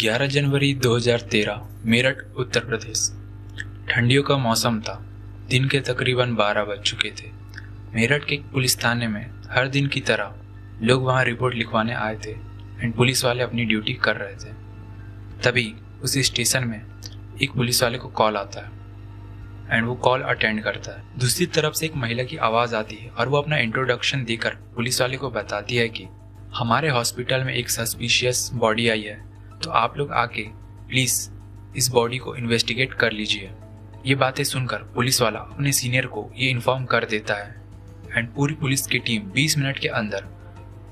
11 जनवरी 2013 मेरठ उत्तर प्रदेश। ठंडियों का मौसम था। दिन के तकरीबन 12 बज चुके थे। मेरठ के एक पुलिस थाने में हर दिन की तरह लोग वहां रिपोर्ट लिखवाने आए थे एंड पुलिस वाले अपनी ड्यूटी कर रहे थे। तभी उस स्टेशन में एक पुलिस वाले को कॉल आता है एंड वो कॉल अटेंड करता है। दूसरी तरफ से एक महिला की आवाज़ आती है और वो अपना इंट्रोडक्शन देकर पुलिस वाले को बताती है कि हमारे हॉस्पिटल में एक सस्पिशियस बॉडी आई है, तो आप लोग आके प्लीज़ इस बॉडी को इन्वेस्टिगेट कर लीजिए। ये बातें सुनकर पुलिस वाला अपने सीनियर को ये इन्फॉर्म कर देता है एंड पूरी पुलिस की टीम 20 मिनट के अंदर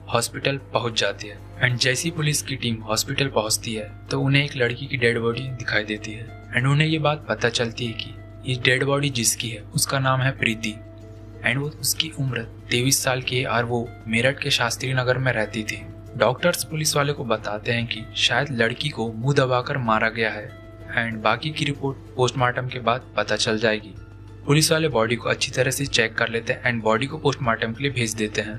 हॉस्पिटल पहुंच जाती है। एंड जैसी पुलिस की टीम हॉस्पिटल पहुंचती है तो उन्हें एक लड़की की डेड बॉडी दिखाई देती है एंड उन्हें ये बात पता चलती है कि ये डेड बॉडी जिसकी है उसका नाम है प्रीति एंड वो उसकी उम्र 23 साल की है और वो मेरठ के शास्त्री नगर में रहती थी। डॉक्टर्स पुलिस वाले को बताते हैं कि शायद लड़की को मुंह दबाकर मारा गया है एंड बाकी की रिपोर्ट पोस्टमार्टम के बाद पता चल जाएगी। पुलिस वाले बॉडी को अच्छी तरह से चेक कर लेते हैं एंड बॉडी को पोस्टमार्टम के लिए भेज देते हैं।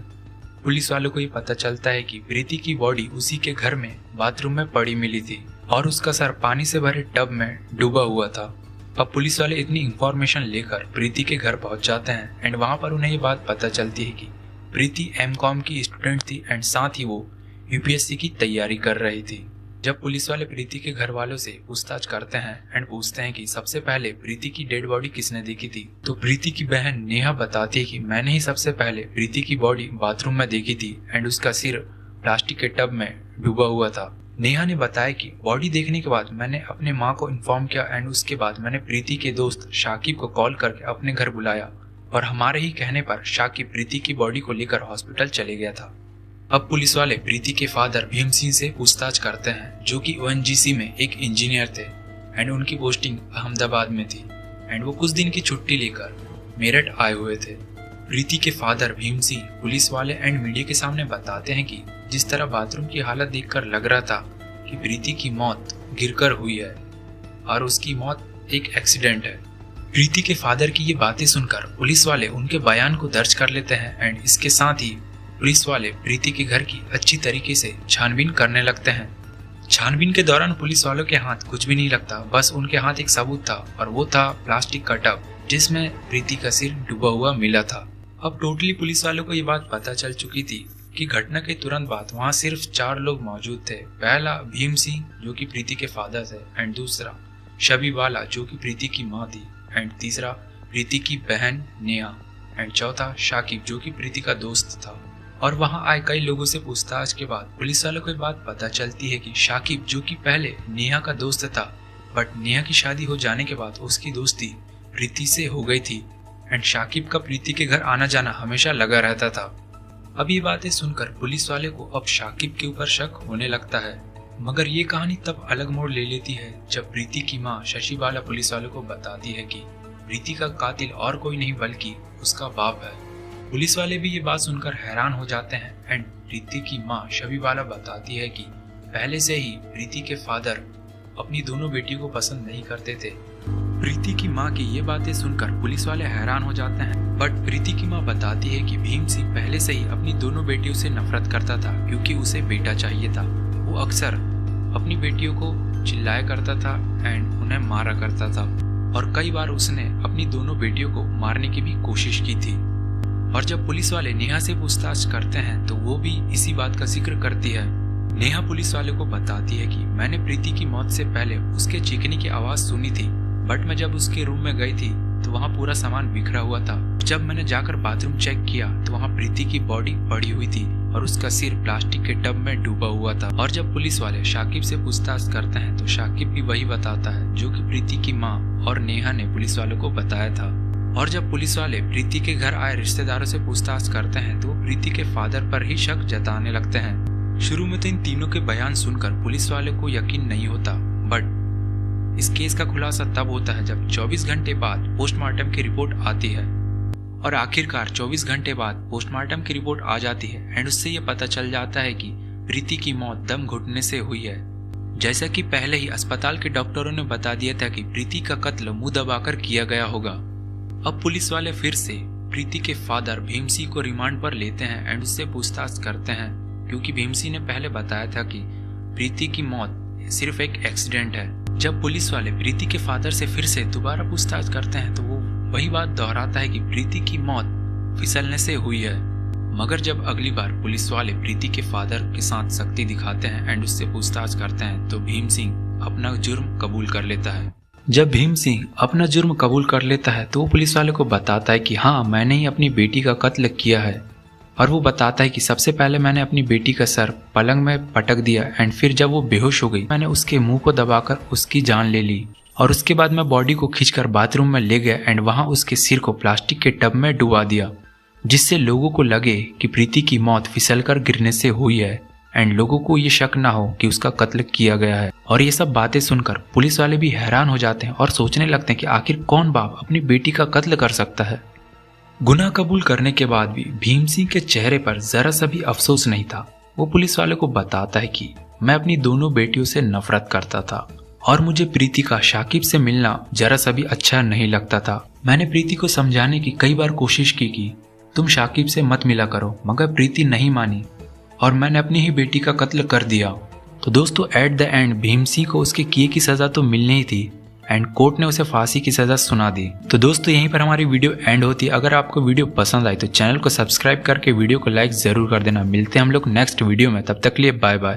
पुलिस वालों को ये पता चलता है कि प्रीति की बॉडी उसी के घर में बाथरूम में पड़ी मिली थी और उसका सर पानी से भरे टब में डूबा हुआ था। अब पुलिस वाले इतनी इंफॉर्मेशन लेकर प्रीति के घर पहुंच जाते हैं एंड वहां पर उन्हें ये बात पता चलती है कि प्रीति M.Com की स्टूडेंट थी एंड साथ ही वो UPSC की तैयारी कर रही थी। जब पुलिस वाले प्रीति के घर वालों से पूछताछ करते हैं एंड पूछते हैं कि सबसे पहले प्रीति की डेड बॉडी किसने देखी थी, तो प्रीति की बहन नेहा बताती है कि मैंने ही सबसे पहले प्रीति की बॉडी बाथरूम में देखी थी एंड उसका सिर प्लास्टिक के टब में डूबा हुआ था। नेहा ने बताया कि बॉडी देखने के बाद मैंने अपने माँ को इन्फॉर्म किया एंड उसके बाद मैंने प्रीति के दोस्त शाकिब को कॉल करके अपने घर बुलाया और हमारे ही कहने पर शाकिब प्रीति की बॉडी को लेकर हॉस्पिटल चले गया था। अब पुलिस वाले प्रीति के फादर भीम सिंह से पूछताछ करते हैं जो कि ONGC में एक इंजीनियर थे एंड उनकी पोस्टिंग अहमदाबाद में थी एंड वो कुछ दिन की छुट्टी लेकर मेरठ आए हुए थे। प्रीति के फादर भीम सिंह पुलिस वाले एंड मीडिया के सामने बताते हैं कि जिस तरह बाथरूम की हालत देखकर लग रहा था कि प्रीति की मौत गिरकर हुई है और उसकी मौत एक एक्सीडेंट है। प्रीति के फादर की ये बातें सुनकर पुलिस वाले उनके बयान को दर्ज कर लेते हैं एंड इसके साथ ही पुलिस वाले प्रीति के घर की अच्छी तरीके से छानबीन करने लगते हैं। छानबीन के दौरान पुलिस वालों के हाथ कुछ भी नहीं लगता, बस उनके हाथ एक सबूत था और वो था प्लास्टिक का टब जिसमें प्रीति का सिर डूबा हुआ मिला था। अब टोटली पुलिस वालों को ये बात पता चल चुकी थी कि घटना के तुरंत बाद वहाँ सिर्फ 4 लोग मौजूद थे। पहला भीम सिंह जो कि प्रीति के फादर थे एंड दूसरा शबीब वाला जो कि प्रीति की माँ थी एंड तीसरा प्रीति की बहन नेहा एंड चौथा शाकिब जो कि प्रीति का दोस्त था। और वहाँ आए कई लोगों से पूछताछ के बाद पुलिस वालों को ये बात पता चलती है कि शाकिब जो कि पहले नेहा का दोस्त था बट नेहा की शादी हो जाने के बाद उसकी दोस्ती प्रीति से हो गई थी एंड शाकिब का प्रीति के घर आना जाना हमेशा लगा रहता था। अब ये बातें सुनकर पुलिस वाले को अब शाकिब के ऊपर शक होने लगता है, मगर ये कहानी तब अलग मोड़ ले लेती है जब प्रीति की माँ शशि बाला पुलिस वालों को बताती है कि प्रीति का कातिल और कोई नहीं बल्कि उसका बाप है। पुलिस वाले भी ये बात सुनकर हैरान हो जाते हैं एंड प्रीति की माँ शबी बाला बताती है कि पहले से ही प्रीति के फादर अपनी दोनों बेटियों को पसंद नहीं करते थे। प्रीति की माँ की ये बातें सुनकर पुलिस वाले हैरान हो जाते हैं, बट प्रीति की माँ बताती है कि भीम सिंह पहले से ही अपनी दोनों बेटियों से नफरत करता था क्योंकि उसे बेटा चाहिए था। वो अक्सर अपनी बेटियों को चिल्लाया करता था एंड उन्हें मारा करता था और कई बार उसने अपनी दोनों बेटियों को मारने की भी कोशिश की थी। और जब पुलिस वाले नेहा से पूछताछ करते हैं तो वो भी इसी बात का जिक्र करती है। नेहा पुलिस वाले को बताती है कि मैंने प्रीति की मौत से पहले उसके चीखने की आवाज सुनी थी, बट मैं जब उसके रूम में गई थी तो वहाँ पूरा सामान बिखरा हुआ था। जब मैंने जाकर बाथरूम चेक किया तो वहाँ प्रीति की बॉडी पड़ी हुई थी और उसका सिर प्लास्टिक के टब में डूबा हुआ था। और जब पुलिस वाले शाकिब से पूछताछ करते हैं तो शाकिब भी वही बताता है जो कि प्रीति की माँ और नेहा ने पुलिस वालों को बताया था। और जब पुलिस वाले प्रीति के घर आए रिश्तेदारों से पूछताछ करते हैं तो प्रीति के फादर पर ही शक जताने लगते हैं। शुरू में तो इन तीनों के बयान सुनकर पुलिस वाले को यकीन नहीं होता, बट इस केस का खुलासा तब होता है जब 24 घंटे बाद पोस्टमार्टम की रिपोर्ट आती है। और आखिरकार 24 घंटे बाद पोस्टमार्टम की रिपोर्ट आ जाती है एंड उससे यह पता चल जाता है कि प्रीति की मौत दम घुटने से हुई है। जैसा कि पहले ही अस्पताल के डॉक्टरों ने बता दिया था कि प्रीति का कत्ल मुंह दबाकर किया गया होगा। अब पुलिस वाले फिर से प्रीति के फादर भीम सिंह को रिमांड पर लेते हैं एंड उससे पूछताछ करते हैं क्योंकि भीम सिंह ने पहले बताया था कि प्रीति की मौत सिर्फ एक एक्सीडेंट है। जब पुलिस वाले प्रीति के फादर से फिर से दोबारा पूछताछ करते हैं तो वो वही बात दोहराता है कि प्रीति की मौत फिसलने से हुई है। मगर जब अगली बार पुलिस वाले प्रीति के फादर के साथ सख्ती दिखाते हैं एंड उससे पूछताछ करते हैं तो भीम सिंह अपना जुर्म कबूल कर लेता है। जब भीम सिंह अपना जुर्म कबूल कर लेता है तो वो पुलिस वाले को बताता है कि हाँ, मैंने ही अपनी बेटी का कत्ल किया है। और वो बताता है कि सबसे पहले मैंने अपनी बेटी का सर पलंग में पटक दिया एंड फिर जब वो बेहोश हो गई मैंने उसके मुंह को दबाकर उसकी जान ले ली और उसके बाद मैं बॉडी को खींचकर बाथरूम में ले गया एंड वहां उसके सिर को प्लास्टिक के टब में डुबा दिया, जिससे लोगों को लगे कि प्रीति की मौत फिसलकर गिरने से हुई है एंड लोगों को ये शक ना हो कि उसका कत्ल किया गया है। और ये सब बातें सुनकर पुलिस वाले भी हैरान हो जाते हैं और सोचने लगते हैं कि आखिर कौन बाप अपनी बेटी का कत्ल कर सकता है। गुनाह कबूल करने के बाद भी भीम सिंह के चेहरे पर जरा सा भी अफसोस नहीं था। वो पुलिस वाले को बताता है कि मैं अपनी दोनों बेटियों से नफरत करता था और मुझे प्रीति का शाकिब से मिलना जरा सा भी अच्छा नहीं लगता था। मैंने प्रीति को समझाने की कई बार कोशिश की कि तुम शाकिब से मत मिला करो, मगर प्रीति नहीं मानी और मैंने अपनी ही बेटी का कत्ल कर दिया। तो दोस्तों at the end Bhim Singh को उसके किए की सजा तो मिलनी ही थी एंड कोर्ट ने उसे फांसी की सजा सुना दी। तो दोस्तों यहीं पर हमारी वीडियो एंड होती है। अगर आपको वीडियो पसंद आई तो चैनल को सब्सक्राइब करके वीडियो को लाइक जरूर कर देना। मिलते हैं हम लोग नेक्स्ट वीडियो में, तब तक के लिए बाय बाय।